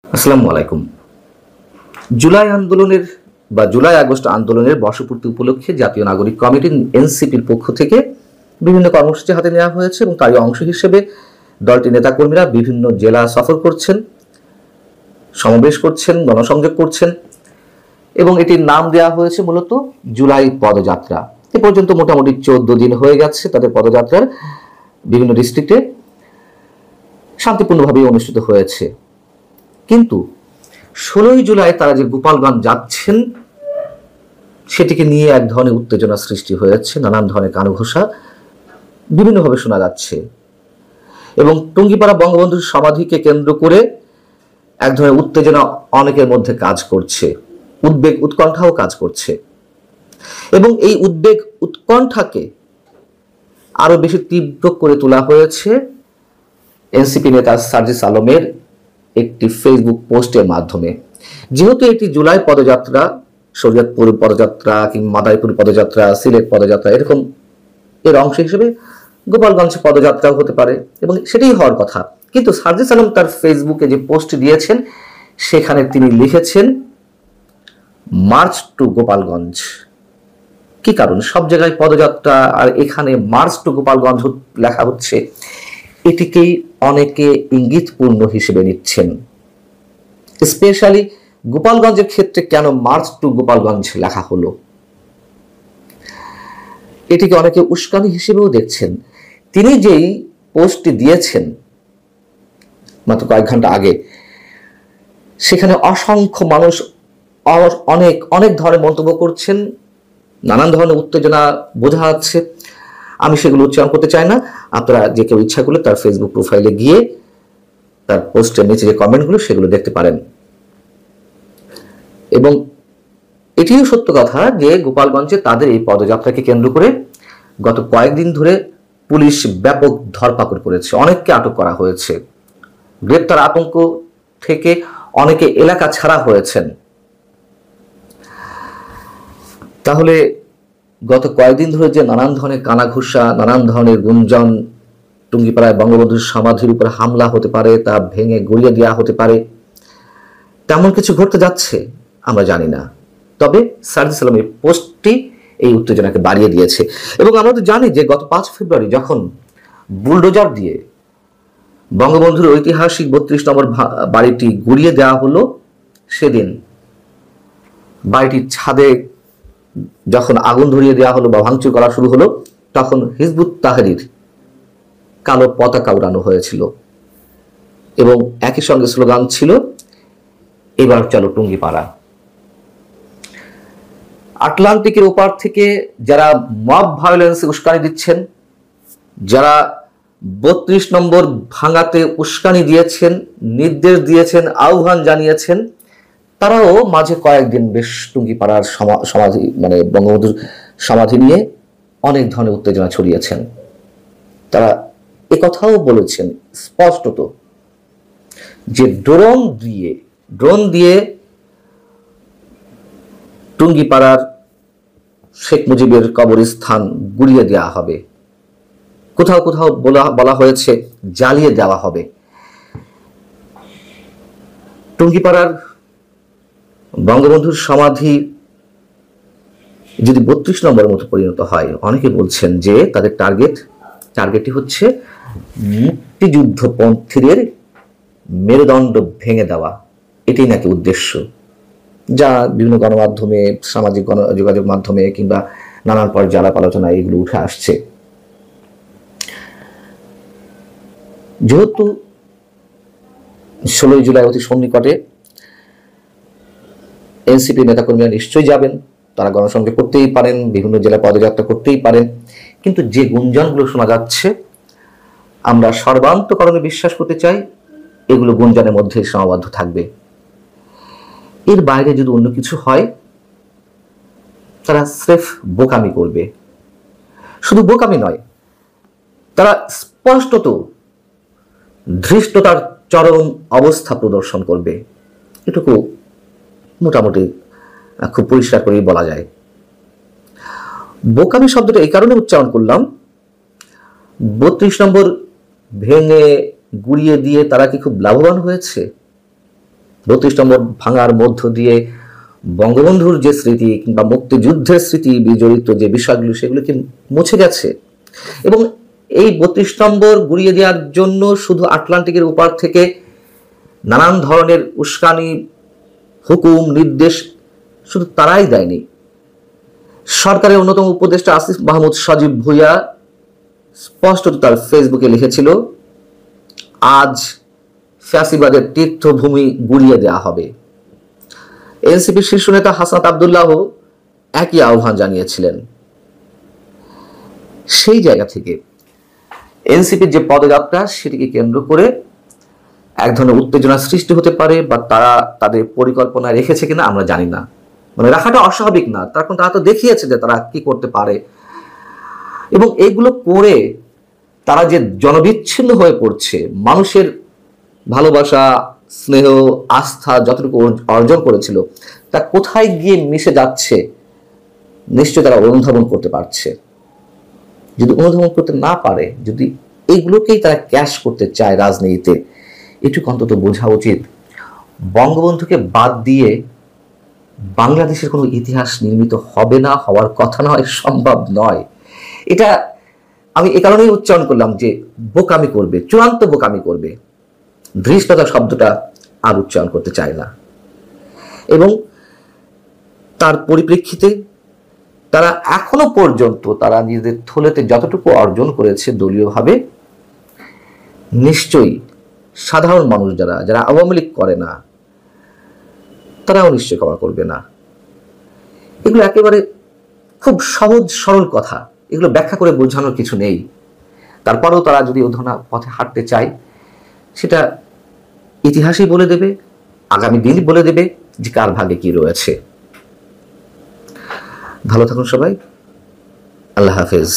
আসসালামু আলাইকুম। জুলাই আন্দোলনের বা জুলাই আগস্ট আন্দোলনের বর্ষপূর্তি উপলক্ষে জাতীয় নাগরিক কমিটি এনসিপির পক্ষ থেকে বিভিন্ন কর্মসূচি হাতে নেওয়া হয়েছে এবং তারই অংশ হিসেবে দলটির নেতাকর্মীরা বিভিন্ন জেলা সফর করছেন, সমাবেশ করছেন, গণসংযোগ করছেন এবং এটির নাম দেওয়া হয়েছে মূলত জুলাই পদযাত্রা। এ পর্যন্ত মোটামুটি 14 দিন হয়ে গেছে তাদের পদযাত্রার। বিভিন্ন ডিস্ট্রিক্টে শান্তিপূর্ণভাবে অনুষ্ঠিত হয়েছে, কিন্তু 16ই জুলাই তারা যে গোপালগঞ্জ যাচ্ছেন সেটিকে নিয়ে এক ধরনের উত্তেজনা সৃষ্টি হয়েছে। নানান ধরনের কানঘোষা বিভিন্নভাবে শোনা যাচ্ছে এবং টুঙ্গিপাড়া বঙ্গবন্ধুর সমাধিকে কেন্দ্র করে এক ধরনের উত্তেজনা অনেকের মধ্যে কাজ করছে, উদ্বেগ উৎকণ্ঠাও কাজ করছে এবং এই উদ্বেগ উৎকণ্ঠাকে আরো বেশি তীব্র করে তোলা হয়েছে এনসিপি নেতা সার্জিস আলমের একটি ফেসবুক পোস্টের মাধ্যমে। যেহেতু এটি জুলাই পদযাত্রা, শরীয়তপুর পদযাত্রা কিংবা মাদারীপুর পদযাত্রা, সিলেট পদযাত্রা এরকম এর অংশ হিসেবে গোপালগঞ্জ পদযাত্রাও হতে পারে এবং সেটাই হওয়ার কথা, কিন্তু সার্জিস আলম তার ফেসবুকে যে পোস্ট দিয়েছেন সেখানে তিনি লিখেছেন মার্চ টু গোপালগঞ্জ। কি কারণ? সব জায়গায় পদযাত্রা আর এখানে মার্চ টু গোপালগঞ্জ লেখা হচ্ছে, এটিকেই অনেকে ইঙ্গিতপূর্ণ হিসেবে নিচ্ছেন। স্পেশালি গোপালগঞ্জের ক্ষেত্রে কেন মার্চ টু গোপালগঞ্জ লেখা হলো, এটিকে অনেকে উস্কানি হিসেবেও দেখছেন। তিনি যেই পোস্টটি দিয়েছেন মাত্র কয়েক ঘন্টা আগে, সেখানে অসংখ্য মানুষ অনেক অনেক ধরনের মন্তব্য করছেন, নানান ধরনের উত্তেজনা বোঝা যাচ্ছে। আমি সেগুলো উচ্চারণ করতে চাই না। আপনারা যে কেউ ইচ্ছা করলে তার ফেসবুক প্রোফাইলে গিয়ে তার পোস্টের নিচে যে কমেন্টগুলো সেগুলো দেখতে পারেন। এবং এটিও সত্য কথা যে গোপালগঞ্জে তাদের এই পদযাত্রাকে কেন্দ্র করে গত কয়েকদিন ধরে পুলিশ ব্যাপক ধরপাকড় করেছে, অনেককে আটক করা হয়েছে। গ্রেপ্তার আতঙ্ক থেকে অনেকে এলাকা ছাড়া হয়েছেন। তাহলে গত কয়েকদিন ধরে যে নানান ধরনের কানাঘুষা, নানান ধরনের গুঞ্জন, টুঙ্গিপাড়ায় বঙ্গবন্ধুর সমাধির উপর হামলা হতে পারে, তা ভেঙে গুড়িয়ে দেওয়া হতে পারে, তেমন কিছু ঘটতে যাচ্ছে আমরা জানি না। তবে সার্জিস আলমের পোস্টটি এই উত্তেজনাকে বাড়িয়ে দিয়েছে এবং আমরা তো জানি যে গত 5 ফেব্রুয়ারি যখন বুলডোজার দিয়ে বঙ্গবন্ধুর ঐতিহাসিক 32 নম্বর বাড়িটি গুড়িয়ে দেওয়া হলো, সেদিন বাড়িটির ছাদে যখন আগুন ধরিয়ে দেওয়া হলো বা ভাঙচুর করা শুরু হলো, তখন হিজবুত তাহরীর কালো পতাকা উড়ানো হয়েছিল এবং একই সঙ্গে স্লোগান ছিল, এবার চলো টুঙ্গিপাড়া। আটলান্টিকের ওপার থেকে যারা মব ভায়োলেন্সে উস্কানি দিচ্ছেন, যারা 32 নম্বর ভাঙাতে উস্কানি দিয়েছেন, নির্দেশ দিয়েছেন, আহ্বান জানিয়েছেন, তারাও মাঝে কয়েকদিন বেশ টুঙ্গিপাড়ার সমাধি মানে বঙ্গবন্ধুর সমাধি নিয়ে অনেক ধরনের উত্তেজনা ছড়িয়েছেন। তারা একথাও বলেছেন স্পষ্টত যে ড্রোন দিয়ে টুঙ্গিপাড়ার শেখ মুজিবের কবরস্থান গুড়িয়ে দেওয়া হবে, কোথাও কোথাও বলা হয়েছে জ্বালিয়ে দেওয়া হবে। টুঙ্গিপাড়ার বঙ্গবন্ধুর সমাধি যদি 32 নম্বরের মতো পরিণত হয়, অনেকে বলছেন যে তাদের টার্গেটটি হচ্ছে মুক্তিযুদ্ধপন্থীদের মেরুদণ্ড ভেঙে দেওয়া, এটাই নাকি উদ্দেশ্য, যা বিভিন্ন গণমাধ্যমে, সামাজিক যোগাযোগ মাধ্যমে কিংবা নানান পর্যায়ে আলাপ আলোচনায় এগুলো উঠে আসছে। যেহেতু 16ই জুলাই অতি সন্নিকটে, এনসিপি নেতাকর্মীরা নিশ্চয়ই যাবেন, তারা গণসংযোগ করতেই পারেন, বিভিন্ন জেলা পদযাত্রা করতেই পারেন, কিন্তু যে গুঞ্জনগুলো শোনা যাচ্ছে আমরা সর্বান্তকরণে বিশ্বাস করতে চাই এগুলো গুঞ্জনের মধ্যে সীমাবদ্ধ থাকবে। এর বাইরে যদি অন্য কিছু হয় তারা স্রেফ বোকামি করবে। শুধু বোকামি নয়, তারা স্পষ্টত ধৃষ্টতার চরম অবস্থা প্রদর্শন করবে, এটুকু মোটামুটি খুব পরিষ্কার করেই বলা যায়। বোকামি শব্দটা এই কারণে উচ্চারণ করলাম, 32 নম্বর ভেঙে গুড়িয়ে দিয়ে তারা কি খুব লাভবান হয়েছে? 32 নম্বর ভাঙার মধ্য দিয়ে বঙ্গবন্ধুর যে স্মৃতি কিংবা মুক্তিযুদ্ধের স্মৃতি বিজড়িত যে বিষয়গুলো সেগুলো কি মুছে গেছে? এবং এই 32 নম্বর গুড়িয়ে দেওয়ার জন্য শুধু আটলান্টিকের উপার থেকে নানান ধরনের উস্কানি, হুকুম, নির্দেশ শুধু তারাই দেয়নি। সরকারের অন্যতম উপদেষ্টা আসিফ মাহমুদ সজীব ভুঁইয়া স্পষ্টত তার ফেসবুকে লিখেছিল, আজ ফ্যাসিবাদের তীর্থভূমি গুড়িয়ে দেওয়া হবে। এনসিপির শীর্ষ নেতা হাসনাত আব্দুল্লাহ একই আহ্বান জানিয়েছিলেন। সেই জায়গা থেকে এনসিপির যে পদযাত্রা সেটিকে কেন্দ্র করে এক ধরনের উত্তেজনা সৃষ্টি হতে পারে, বা তারা তাদের পরিকল্পনা রেখেছে কিনা আমরা জানি না। মানে রাখাটা অস্বাভাবিক না, তারা তো দেখিয়েছে যে তারা কি করতে পারে। এবং এইগুলো করে তারা যে জনবিচ্ছিন্ন হয়ে পড়ছে, মানুষের ভালোবাসা, স্নেহ, আস্থা যতটুকু অর্জন করেছিল তা কোথায় গিয়ে মিশে যাচ্ছে নিশ্চয় তারা অনুধাবন করতে পারছে। যদি অনুধাবন করতে না পারে, যদি এইগুলোকেই তারা ক্যাশ করতে চায় রাজনীতিতে, এটুকু অন্তত বোঝা উচিত বঙ্গবন্ধুকে বাদ দিয়ে বাংলাদেশের কোনো ইতিহাস নির্মিত হবে না, হওয়ার কথা নয়, সম্ভব নয়। এটা আমি এ কারণেই উচ্চারণ করলাম যে বোকামি করবে, চূড়ান্ত বোকামি করবে। ধৃষ্টতা শব্দটা আর উচ্চারণ করতে চায় না। এবং তার পরিপ্রেক্ষিতে তারা এখনো পর্যন্ত তারা নিজেদের থলেতে যতটুকু অর্জন করেছে দলীয়ভাবে, নিশ্চয়ই সাধারণ মানুষ যারা আওয়ামী লীগ করে না তারাও নিশ্চয়ই ক্ষমা করবে না। এগুলো একেবারে খুব সহজ সরল কথা, এগুলো ব্যাখ্যা করে বোঝানোর কিছু নেই। তারপরেও তারা যদি অধুনা পথে হাঁটতে চায়, সেটা ইতিহাসই বলে দেবে, আগামী দিন বলে দেবে যে কার ভাগে কি রয়েছে। ভালো থাকুন সবাই, আল্লাহ হাফেজ।